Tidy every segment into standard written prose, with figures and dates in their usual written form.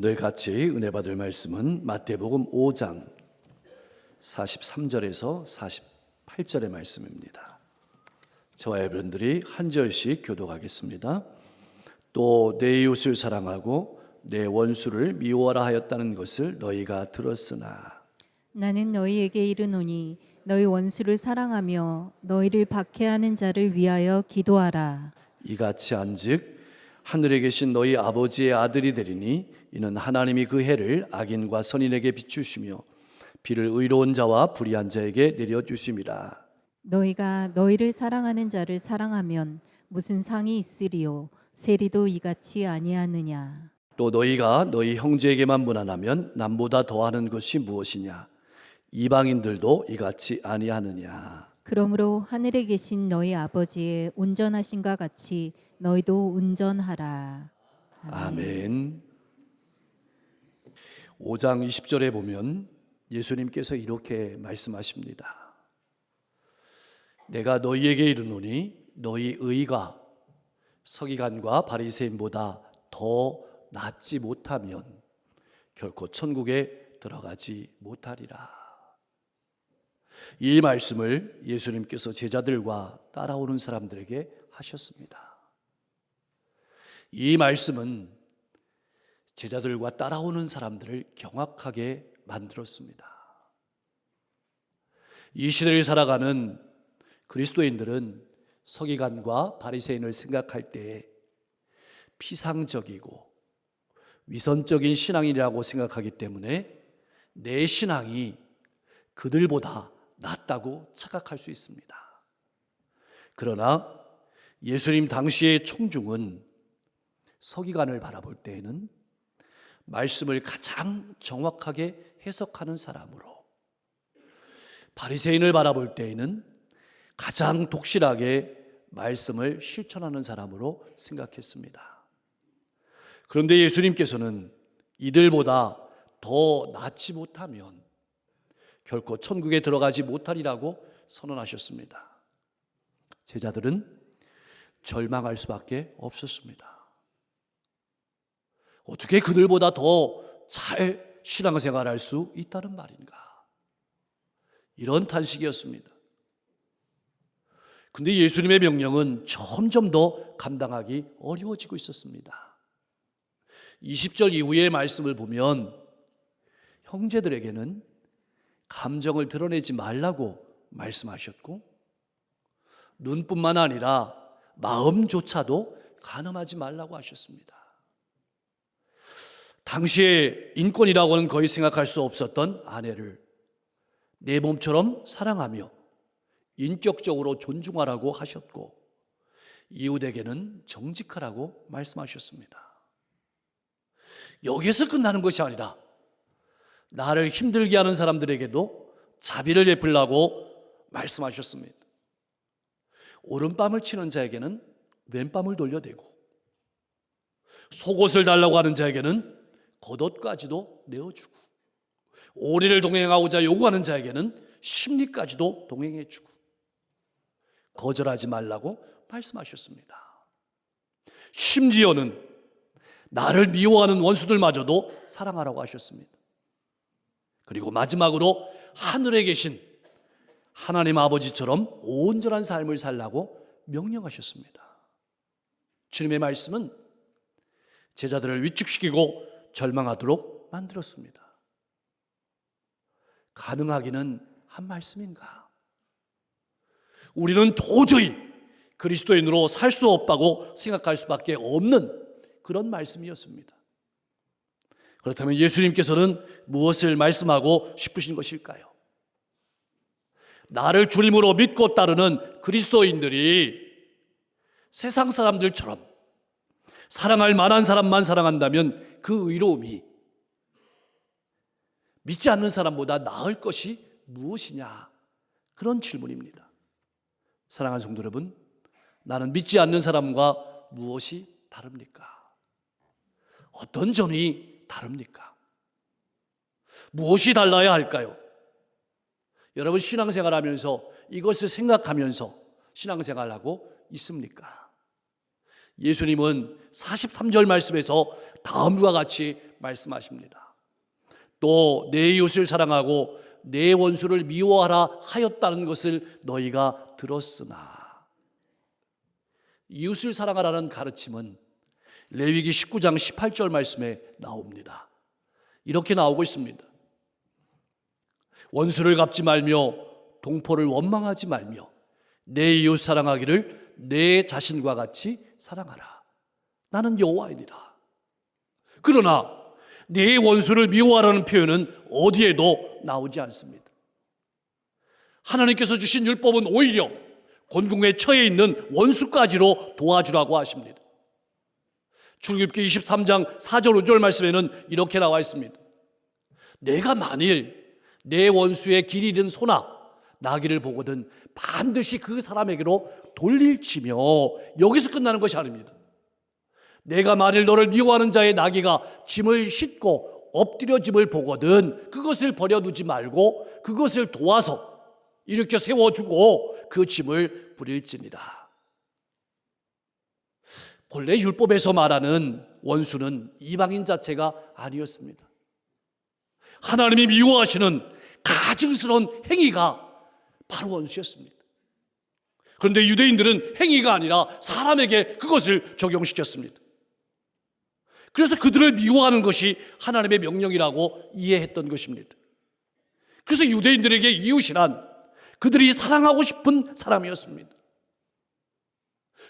오늘 같이 은혜 받을 말씀은 마태복음 5장 43절에서 48절의 말씀입니다. 저와 여러분들이 한 절씩 교독하겠습니다. 또 내 이웃을 사랑하고 내 원수를 미워하라 하였다는 것을 너희가 들었으나 나는 너희에게 이르노니 너희 원수를 사랑하며 너희를 박해하는 자를 위하여 기도하라. 이같이 한즉 하늘에 계신 너희 아버지의 아들이 되리니 이는 하나님이 그 해를 악인과 선인에게 비추시며 비를 의로운 자와 불의한 자에게 내려주심이라. 너희가 너희를 사랑하는 자를 사랑하면 무슨 상이 있으리요? 세리도 이같이 아니하느냐? 또 너희가 너희 형제에게만 무난하면 남보다 더하는 것이 무엇이냐? 이방인들도 이같이 아니하느냐? 그러므로 하늘에 계신 너희 아버지의 온전하심과 같이 너희도 온전하라. 아멘. 5장 20절에 보면 예수님께서 이렇게 말씀하십니다. 내가 너희에게 이르노니 너희 의가 서기관과 바리새인보다 더 낫지 못하면 결코 천국에 들어가지 못하리라. 이 말씀을 예수님께서 제자들과 따라오는 사람들에게 하셨습니다. 이 말씀은 제자들과 따라오는 사람들을 경악하게 만들었습니다. 이 시대를 살아가는 그리스도인들은 서기관과 바리새인을 생각할 때 피상적이고 위선적인 신앙이라고 생각하기 때문에 내 신앙이 그들보다 낫다고 착각할 수 있습니다. 그러나 예수님 당시의 청중은 서기관을 바라볼 때에는 말씀을 가장 정확하게 해석하는 사람으로, 바리새인을 바라볼 때에는 가장 독실하게 말씀을 실천하는 사람으로 생각했습니다. 그런데 예수님께서는 이들보다 더 낫지 못하면 결코 천국에 들어가지 못하리라고 선언하셨습니다. 제자들은 절망할 수밖에 없었습니다. 어떻게 그들보다 더 잘 신앙생활할 수 있다는 말인가? 이런 탄식이었습니다. 근데 예수님의 명령은 점점 더 감당하기 어려워지고 있었습니다. 20절 이후의 말씀을 보면 형제들에게는 감정을 드러내지 말라고 말씀하셨고 눈뿐만 아니라 마음조차도 간음하지 말라고 하셨습니다. 당시에 인권이라고는 거의 생각할 수 없었던 아내를 내 몸처럼 사랑하며 인격적으로 존중하라고 하셨고 이웃에게는 정직하라고 말씀하셨습니다. 여기서 끝나는 것이 아니라 나를 힘들게 하는 사람들에게도 자비를 베풀라고 말씀하셨습니다. 오른밤을 치는 자에게는 왼밤을 돌려대고 속옷을 달라고 하는 자에게는 겉옷까지도 내어주고 오리를 동행하고자 요구하는 자에게는 심리까지도 동행해주고 거절하지 말라고 말씀하셨습니다. 심지어는 나를 미워하는 원수들마저도 사랑하라고 하셨습니다. 그리고 마지막으로 하늘에 계신 하나님 아버지처럼 온전한 삶을 살라고 명령하셨습니다. 주님의 말씀은 제자들을 위축시키고 절망하도록 만들었습니다. 가능하기는 한 말씀인가? 우리는 도저히 그리스도인으로 살 수 없다고 생각할 수밖에 없는 그런 말씀이었습니다. 그렇다면 예수님께서는 무엇을 말씀하고 싶으신 것일까요? 나를 주님으로 믿고 따르는 그리스도인들이 세상 사람들처럼 사랑할 만한 사람만 사랑한다면 그 의로움이 믿지 않는 사람보다 나을 것이 무엇이냐? 그런 질문입니다. 사랑하는 성도 여러분, 나는 믿지 않는 사람과 무엇이 다릅니까? 어떤 점이 다릅니까? 무엇이 달라야 할까요? 여러분 신앙생활하면서 이것을 생각하면서 신앙생활하고 있습니까? 예수님은 43절 말씀에서 다음과 같이 말씀하십니다. 또 내 이웃을 사랑하고 내 원수를 미워하라 하였다는 것을 너희가 들었으나. 이웃을 사랑하라는 가르침은 레위기 19장 18절 말씀에 나옵니다. 이렇게 나오고 있습니다. 원수를 갚지 말며 동포를 원망하지 말며 내 이웃 사랑하기를 내 자신과 같이 사랑하라. 나는 여호와이니라. 그러나 내 원수를 미워하라는 표현은 어디에도 나오지 않습니다. 하나님께서 주신 율법은 오히려 곤궁에 처해 있는 원수까지로 도와주라고 하십니다. 출애굽기 23장 4절 5절 말씀에는 이렇게 나와 있습니다. 내가 만일 내 원수의 길 잃은 소나 나귀를 보거든 반드시 그 사람에게로 돌릴지며. 여기서 끝나는 것이 아닙니다. 내가 만일 너를 미워하는 자의 나귀가 짐을 싣고 엎드려짐을 보거든 그것을 버려두지 말고 그것을 도와서 일으켜 세워주고 그 짐을 부릴지니라. 본래 율법에서 말하는 원수는 이방인 자체가 아니었습니다. 하나님이 미워하시는 가증스러운 행위가 바로 원수였습니다. 그런데 유대인들은 행위가 아니라 사람에게 그것을 적용시켰습니다. 그래서 그들을 미워하는 것이 하나님의 명령이라고 이해했던 것입니다. 그래서 유대인들에게 이웃이란 그들이 사랑하고 싶은 사람이었습니다.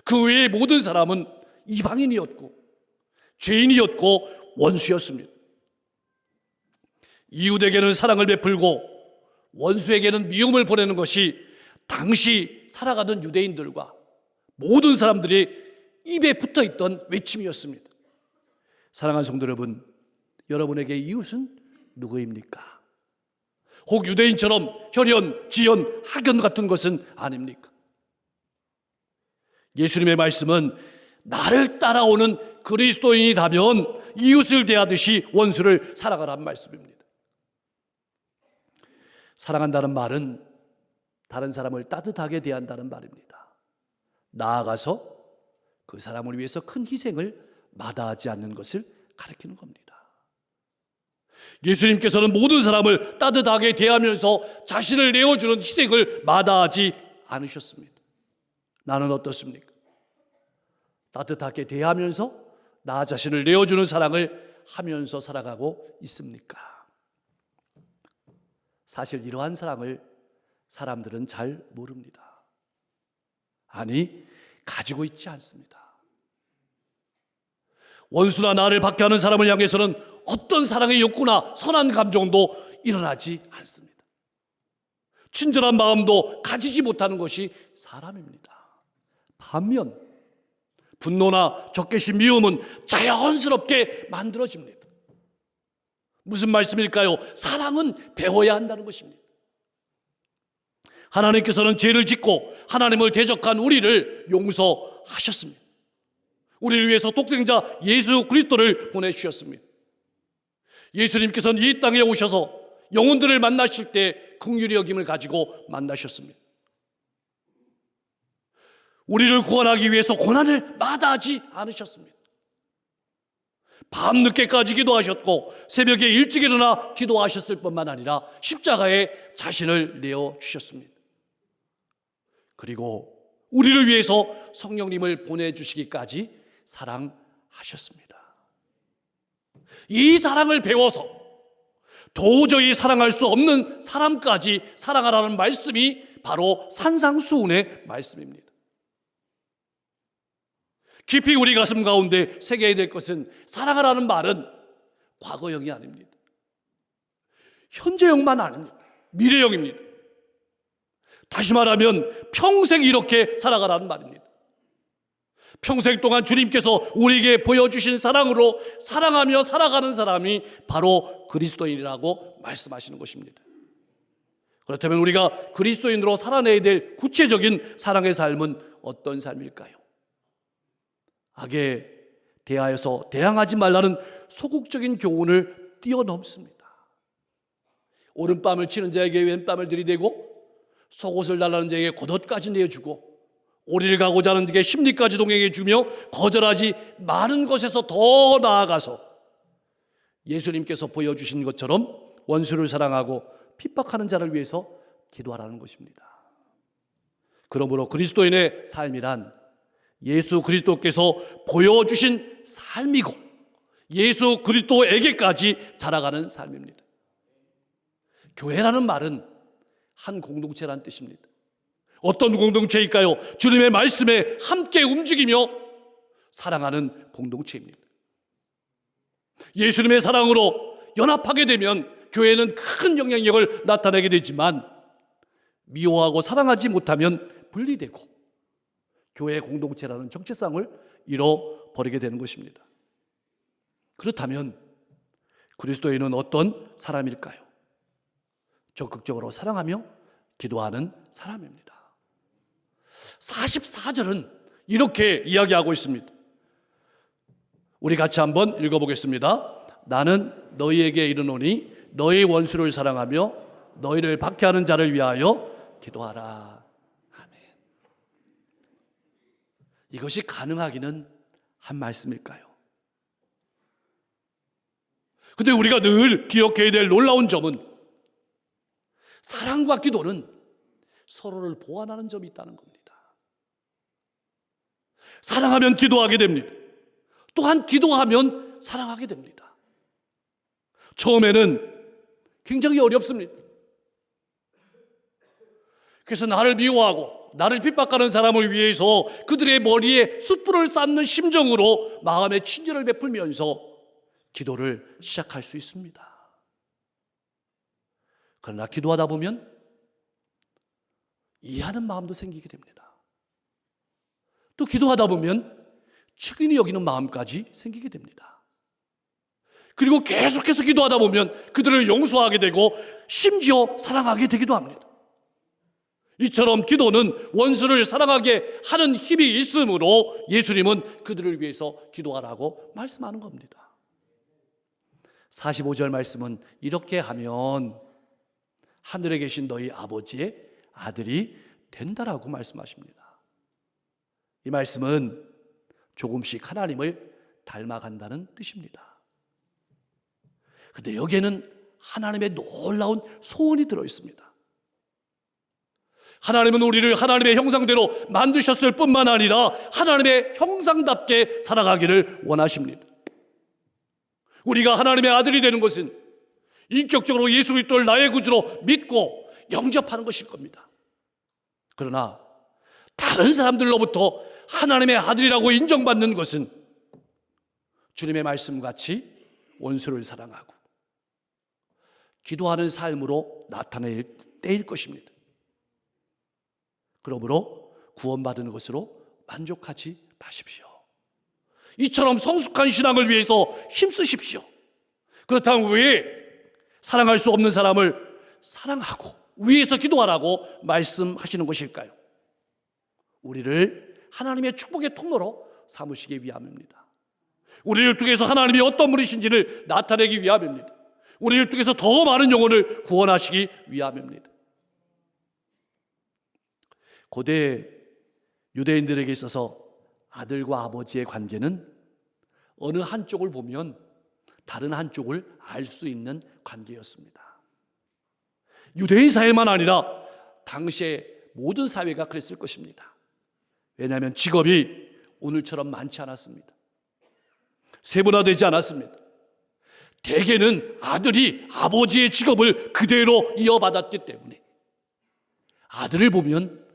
그 외의 모든 사람은 이방인이었고 죄인이었고 원수였습니다. 이웃에게는 사랑을 베풀고 원수에게는 미움을 보내는 것이 당시 살아가던 유대인들과 모든 사람들이 입에 붙어있던 외침이었습니다. 사랑하는 성도 여러분, 여러분에게 이웃은 누구입니까? 혹 유대인처럼 혈연, 지연, 학연 같은 것은 아닙니까? 예수님의 말씀은 나를 따라오는 그리스도인이라면 이웃을 대하듯이 원수를 사랑하라는 말씀입니다. 사랑한다는 말은 다른 사람을 따뜻하게 대한다는 말입니다. 나아가서 그 사람을 위해서 큰 희생을 마다하지 않는 것을 가리키는 겁니다. 예수님께서는 모든 사람을 따뜻하게 대하면서 자신을 내어주는 희생을 마다하지 않으셨습니다. 나는 어떻습니까? 따뜻하게 대하면서 나 자신을 내어주는 사랑을 하면서 살아가고 있습니까? 사실 이러한 사랑을 사람들은 잘 모릅니다. 아니, 가지고 있지 않습니다. 원수나 나를 박해하는 사람을 향해서는 어떤 사랑의 욕구나 선한 감정도 일어나지 않습니다. 친절한 마음도 가지지 못하는 것이 사람입니다. 반면 분노나 적개심, 미움은 자연스럽게 만들어집니다. 무슨 말씀일까요? 사랑은 배워야 한다는 것입니다. 하나님께서는 죄를 짓고 하나님을 대적한 우리를 용서하셨습니다. 우리를 위해서 독생자 예수 그리스도를 보내주셨습니다. 예수님께서는 이 땅에 오셔서 영혼들을 만나실 때 긍휼히 여김을 가지고 만나셨습니다. 우리를 구원하기 위해서 고난을 마다하지 않으셨습니다. 밤늦게까지 기도하셨고 새벽에 일찍 일어나 기도하셨을 뿐만 아니라 십자가에 자신을 내어주셨습니다. 그리고 우리를 위해서 성령님을 보내주시기까지 사랑하셨습니다. 이 사랑을 배워서 도저히 사랑할 수 없는 사람까지 사랑하라는 말씀이 바로 산상수훈의 말씀입니다. 깊이 우리 가슴 가운데 새겨야 될 것은 사랑하라는 말은 과거형이 아닙니다. 현재형만 아닙니다. 미래형입니다. 다시 말하면 평생 이렇게 살아가라는 말입니다. 평생 동안 주님께서 우리에게 보여주신 사랑으로 사랑하며 살아가는 사람이 바로 그리스도인이라고 말씀하시는 것입니다. 그렇다면 우리가 그리스도인으로 살아내야 될 구체적인 사랑의 삶은 어떤 삶일까요? 악에 대하여서 대항하지 말라는 소극적인 교훈을 뛰어넘습니다. 오른뺨을 치는 자에게 왼뺨을 들이대고 속옷을 달라는 자에게 겉옷까지 내어주고 오리를 가고자 하는 데 십리까지 동행해 주며 거절하지 많은 것에서 더 나아가서 예수님께서 보여주신 것처럼 원수를 사랑하고 핍박하는 자를 위해서 기도하라는 것입니다. 그러므로 그리스도인의 삶이란 예수 그리스도께서 보여주신 삶이고 예수 그리스도에게까지 자라가는 삶입니다. 교회라는 말은 한 공동체라는 뜻입니다. 어떤 공동체일까요? 주님의 말씀에 함께 움직이며 사랑하는 공동체입니다. 예수님의 사랑으로 연합하게 되면 교회는 큰 영향력을 나타내게 되지만 미워하고 사랑하지 못하면 분리되고 교회 공동체라는 정체성을 잃어버리게 되는 것입니다. 그렇다면 그리스도인은 어떤 사람일까요? 적극적으로 사랑하며 기도하는 사람입니다. 44절은 이렇게 이야기하고 있습니다. 우리 같이 한번 읽어보겠습니다. 나는 너희에게 이르노니 너희 원수를 사랑하며 너희를 박해하는 자를 위하여 기도하라. 아멘. 이것이 가능하기는 한 말씀일까요? 근데 우리가 늘 기억해야 될 놀라운 점은 사랑과 기도는 서로를 보완하는 점이 있다는 겁니다. 사랑하면 기도하게 됩니다. 또한 기도하면 사랑하게 됩니다. 처음에는 굉장히 어렵습니다. 그래서 나를 미워하고 나를 핍박하는 사람을 위해서 그들의 머리에 숯불을 쌓는 심정으로 마음의 친절을 베풀면서 기도를 시작할 수 있습니다. 그러나 기도하다 보면 이해하는 마음도 생기게 됩니다. 또 기도하다 보면 측은히 여기는 마음까지 생기게 됩니다. 그리고 계속해서 기도하다 보면 그들을 용서하게 되고 심지어 사랑하게 되기도 합니다. 이처럼 기도는 원수를 사랑하게 하는 힘이 있으므로 예수님은 그들을 위해서 기도하라고 말씀하는 겁니다. 45절 말씀은 이렇게 하면 하늘에 계신 너희 아버지의 아들이 된다라고 말씀하십니다. 이 말씀은 조금씩 하나님을 닮아간다는 뜻입니다. 그런데 여기에는 하나님의 놀라운 소원이 들어있습니다. 하나님은 우리를 하나님의 형상대로 만드셨을 뿐만 아니라 하나님의 형상답게 살아가기를 원하십니다. 우리가 하나님의 아들이 되는 것은 인격적으로 예수 그리스도를 나의 구주로 믿고 영접하는 것일 겁니다. 그러나 다른 사람들로부터 하나님의 아들이라고 인정받는 것은 주님의 말씀같이 원수를 사랑하고 기도하는 삶으로 나타낼 때일 것입니다. 그러므로 구원받은 것으로 만족하지 마십시오. 이처럼 성숙한 신앙을 위해서 힘쓰십시오. 그렇다면 왜 사랑할 수 없는 사람을 사랑하고 위해서 기도하라고 말씀하시는 것일까요? 우리를 하나님의 축복의 통로로 삼으시기 위함입니다. 우리를 통해서 하나님이 어떤 분이신지를 나타내기 위함입니다. 우리를 통해서 더 많은 영혼을 구원하시기 위함입니다. 고대 유대인들에게 있어서 아들과 아버지의 관계는 어느 한쪽을 보면 다른 한쪽을 알 수 있는 관계였습니다. 유대인 사회만 아니라 당시의 모든 사회가 그랬을 것입니다. 왜냐하면 직업이 오늘처럼 많지 않았습니다. 세분화되지 않았습니다. 대개는 아들이 아버지의 직업을 그대로 이어받았기 때문에 아들을 보면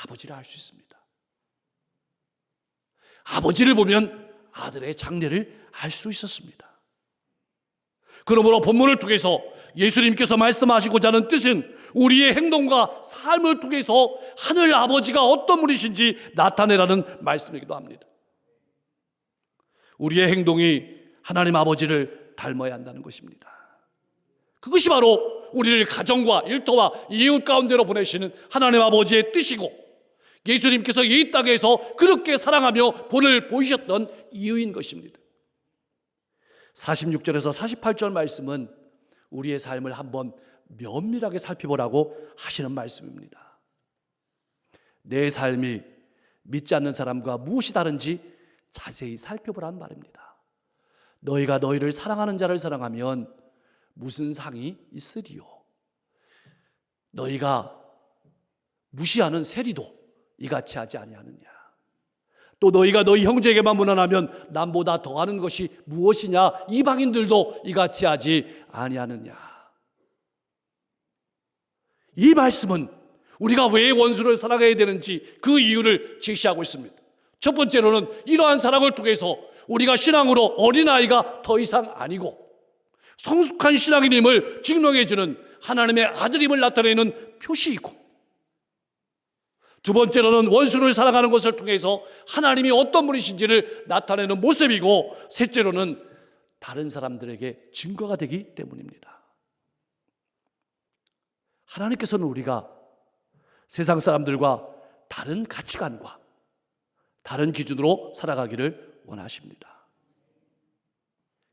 아버지를 알 수 있습니다. 아버지를 보면 아들의 장래를 알 수 있었습니다. 그러므로 본문을 통해서 예수님께서 말씀하시고자 하는 뜻은 우리의 행동과 삶을 통해서 하늘 아버지가 어떤 분이신지 나타내라는 말씀이기도 합니다. 우리의 행동이 하나님 아버지를 닮아야 한다는 것입니다. 그것이 바로 우리를 가정과 일터와 이웃 가운데로 보내시는 하나님 아버지의 뜻이고 예수님께서 이 땅에서 그렇게 사랑하며 본을 보이셨던 이유인 것입니다. 46절에서 48절 말씀은 우리의 삶을 한번 면밀하게 살펴보라고 하시는 말씀입니다. 내 삶이 믿지 않는 사람과 무엇이 다른지 자세히 살펴보란 말입니다. 너희가 너희를 사랑하는 자를 사랑하면 무슨 상이 있으리요? 너희가 무시하는 세리도 이같이 하지 아니하느냐? 또 너희가 너희 형제에게만 무난하면 남보다 더하는 것이 무엇이냐? 이방인들도 이같이 하지 아니하느냐? 이 말씀은 우리가 왜 원수를 사랑해야 되는지 그 이유를 제시하고 있습니다. 첫 번째로는 이러한 사랑을 통해서 우리가 신앙으로 어린아이가 더 이상 아니고 성숙한 신앙인임을 증명해 주는 하나님의 아들임을 나타내는 표시이고, 두 번째로는 원수를 사랑하는 것을 통해서 하나님이 어떤 분이신지를 나타내는 모습이고, 셋째로는 다른 사람들에게 증거가 되기 때문입니다. 하나님께서는 우리가 세상 사람들과 다른 가치관과 다른 기준으로 살아가기를 원하십니다.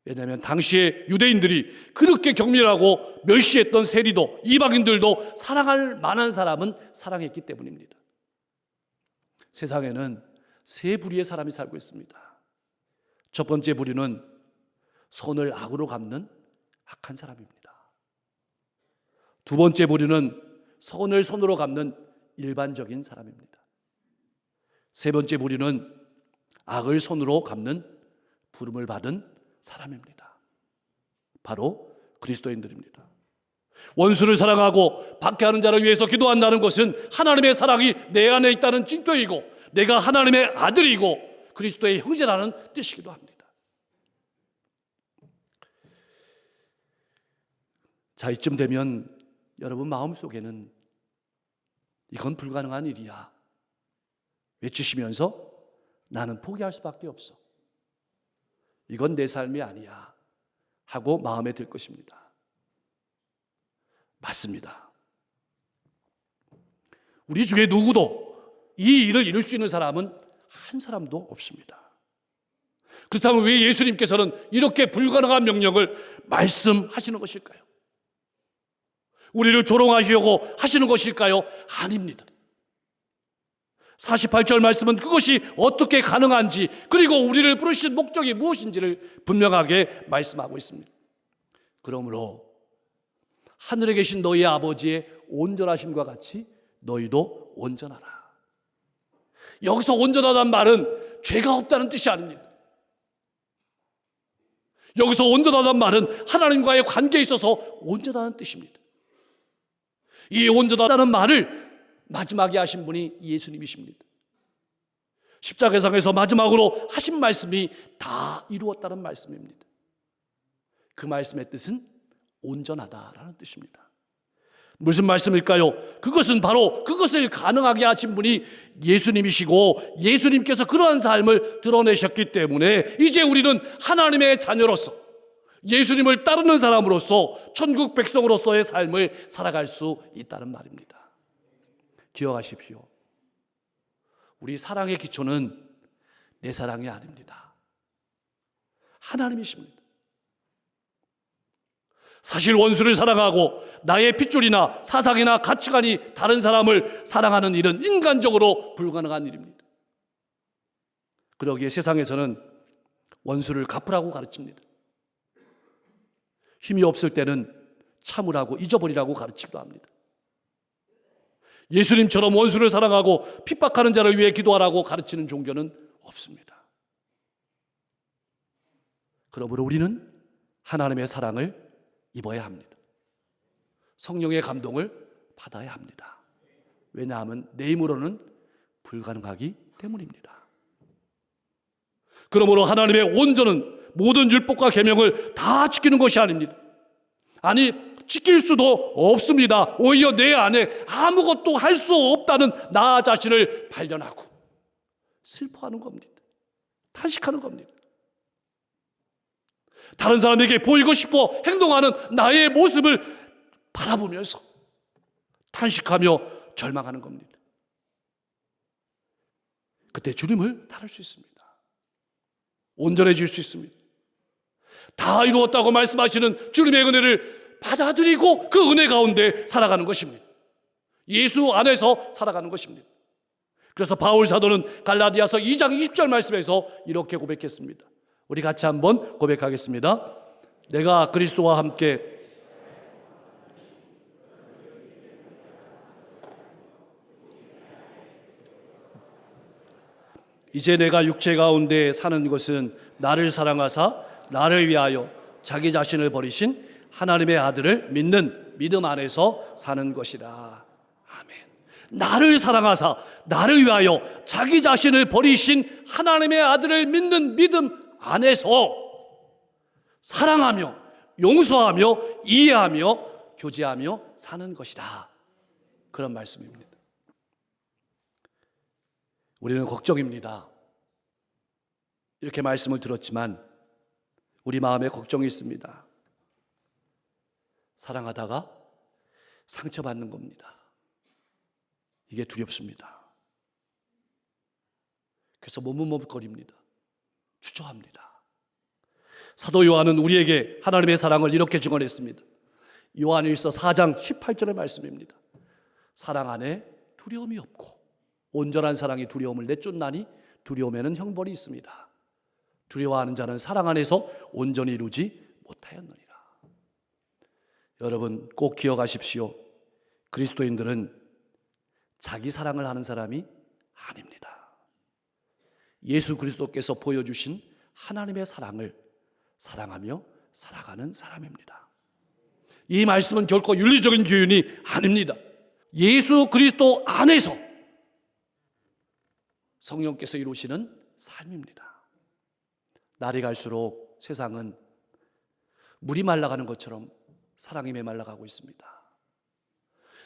왜냐하면 당시에 유대인들이 그렇게 경멸하고 멸시했던 세리도, 이방인들도 사랑할 만한 사람은 사랑했기 때문입니다. 세상에는 세 부류의 사람이 살고 있습니다. 첫 번째 부류는 선을 악으로 갚는 악한 사람입니다. 두 번째 부류는 선을 선으로 갚는 일반적인 사람입니다. 세 번째 부류는 악을 선으로 갚는 부름을 받은 사람입니다. 바로 그리스도인들입니다. 원수를 사랑하고 박해하는 자를 위해서 기도한다는 것은 하나님의 사랑이 내 안에 있다는 증표이고, 내가 하나님의 아들이고 그리스도의 형제라는 뜻이기도 합니다. 자, 이쯤 되면 여러분 마음속에는 이건 불가능한 일이야 외치시면서 나는 포기할 수밖에 없어, 이건 내 삶이 아니야 하고 마음에 들 것입니다. 맞습니다. 우리 중에 누구도 이 일을 이룰 수 있는 사람은 한 사람도 없습니다. 그렇다면 왜 예수님께서는 이렇게 불가능한 명령을 말씀하시는 것일까요? 우리를 조롱하시려고 하시는 것일까요? 아닙니다. 48절 말씀은 그것이 어떻게 가능한지, 그리고 우리를 부르신 목적이 무엇인지를 분명하게 말씀하고 있습니다. 그러므로 하늘에 계신 너희 아버지의 온전하심과 같이 너희도 온전하라. 여기서 온전하다는 말은 죄가 없다는 뜻이 아닙니다. 여기서 온전하다는 말은 하나님과의 관계에 있어서 온전하다는 뜻입니다. 이 온전하다는 말을 마지막에 하신 분이 예수님이십니다. 십자가상에서 마지막으로 하신 말씀이 다 이루었다는 말씀입니다. 그 말씀의 뜻은 온전하다라는 뜻입니다. 무슨 말씀일까요? 그것은 바로 그것을 가능하게 하신 분이 예수님이시고, 예수님께서 그러한 삶을 드러내셨기 때문에 이제 우리는 하나님의 자녀로서, 예수님을 따르는 사람으로서 천국 백성으로서의 삶을 살아갈 수 있다는 말입니다. 기억하십시오. 우리 사랑의 기초는 내 사랑이 아닙니다. 하나님이십니다. 사실 원수를 사랑하고 나의 핏줄이나 사상이나 가치관이 다른 사람을 사랑하는 일은 인간적으로 불가능한 일입니다. 그러기에 세상에서는 원수를 갚으라고 가르칩니다. 힘이 없을 때는 참으라고, 잊어버리라고 가르치기도 합니다. 예수님처럼 원수를 사랑하고 핍박하는 자를 위해 기도하라고 가르치는 종교는 없습니다. 그러므로 우리는 하나님의 사랑을 입어야 합니다. 성령의 감동을 받아야 합니다. 왜냐하면 내 힘으로는 불가능하기 때문입니다. 그러므로 하나님의 온전은 모든 율법과 계명을 다 지키는 것이 아닙니다. 아니, 지킬 수도 없습니다. 오히려 내 안에 아무것도 할 수 없다는 나 자신을 발견하고 슬퍼하는 겁니다. 탄식하는 겁니다. 다른 사람에게 보이고 싶어 행동하는 나의 모습을 바라보면서 탄식하며 절망하는 겁니다. 그때 주님을 따를 수 있습니다. 온전해질 수 있습니다. 다 이루었다고 말씀하시는 주님의 은혜를 받아들이고 그 은혜 가운데 살아가는 것입니다. 예수 안에서 살아가는 것입니다. 그래서 바울 사도는 갈라디아서 2장 20절 말씀에서 이렇게 고백했습니다. 우리 같이 한번 고백하겠습니다. 내가 그리스도와 함께 이제 내가 육체 가운데 사는 것은 나를 사랑하사 나를 위하여 자기 자신을 버리신 하나님의 아들을 믿는 믿음 안에서 사는 것이라. 아멘. 나를 사랑하사 나를 위하여 자기 자신을 버리신 하나님의 아들을 믿는 믿음 안에서 사랑하며 용서하며 이해하며 교제하며 사는 것이다. 그런 말씀입니다. 우리는 걱정입니다. 이렇게 말씀을 들었지만 우리 마음에 걱정이 있습니다. 사랑하다가 상처받는 겁니다. 이게 두렵습니다. 그래서 머뭇머뭇거립니다. 주저합니다. 사도 요한은 우리에게 하나님의 사랑을 이렇게 증언했습니다. 요한일서 4장 18절의 말씀입니다. 사랑 안에 두려움이 없고 온전한 사랑이 두려움을 내쫓나니 두려움에는 형벌이 있습니다. 두려워하는 자는 사랑 안에서 온전히 이루지 못하였느니라. 여러분 꼭 기억하십시오. 그리스도인들은 자기 사랑을 하는 사람이 아닙니다. 예수 그리스도께서 보여주신 하나님의 사랑을 사랑하며 살아가는 사람입니다. 이 말씀은 결코 윤리적인 교훈이 아닙니다. 예수 그리스도 안에서 성령께서 이루시는 삶입니다. 날이 갈수록 세상은 물이 말라가는 것처럼 사랑이 메말라가고 있습니다.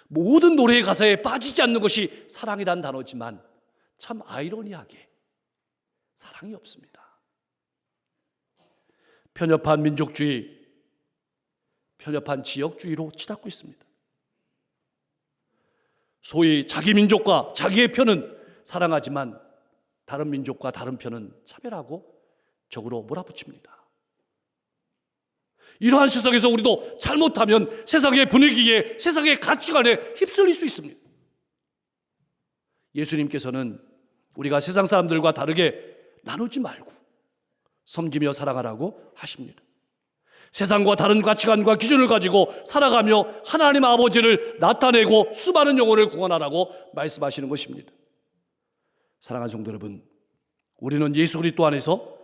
모든 노래의 가사에 빠지지 않는 것이 사랑이란 단어지만 참 아이러니하게 사랑이 없습니다. 편협한 민족주의, 편협한 지역주의로 치닫고 있습니다. 소위 자기 민족과 자기의 편은 사랑하지만 다른 민족과 다른 편은 차별하고 적으로 몰아붙입니다. 이러한 세상에서 우리도 잘못하면 세상의 분위기에, 세상의 가치관에 휩쓸릴 수 있습니다. 예수님께서는 우리가 세상 사람들과 다르게 나누지 말고 섬기며 살아가라고 하십니다. 세상과 다른 가치관과 기준을 가지고 살아가며 하나님 아버지를 나타내고 수많은 영혼을 구원하라고 말씀하시는 것입니다. 사랑하는 성도 여러분, 우리는 예수 그리스도 안에서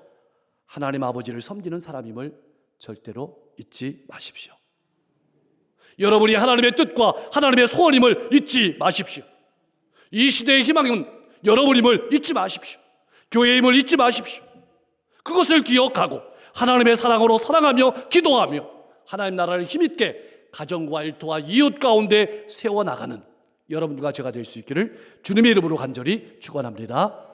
하나님 아버지를 섬기는 사람임을 절대로 잊지 마십시오. 여러분이 하나님의 뜻과 하나님의 소원임을 잊지 마십시오. 이 시대의 희망은 여러분임을 잊지 마십시오. 교회의 힘을 잊지 마십시오. 그것을 기억하고 하나님의 사랑으로 사랑하며 기도하며 하나님 나라를 힘있게 가정과 일터와 이웃 가운데 세워나가는 여러분과 제가 될 수 있기를 주님의 이름으로 간절히 축원합니다.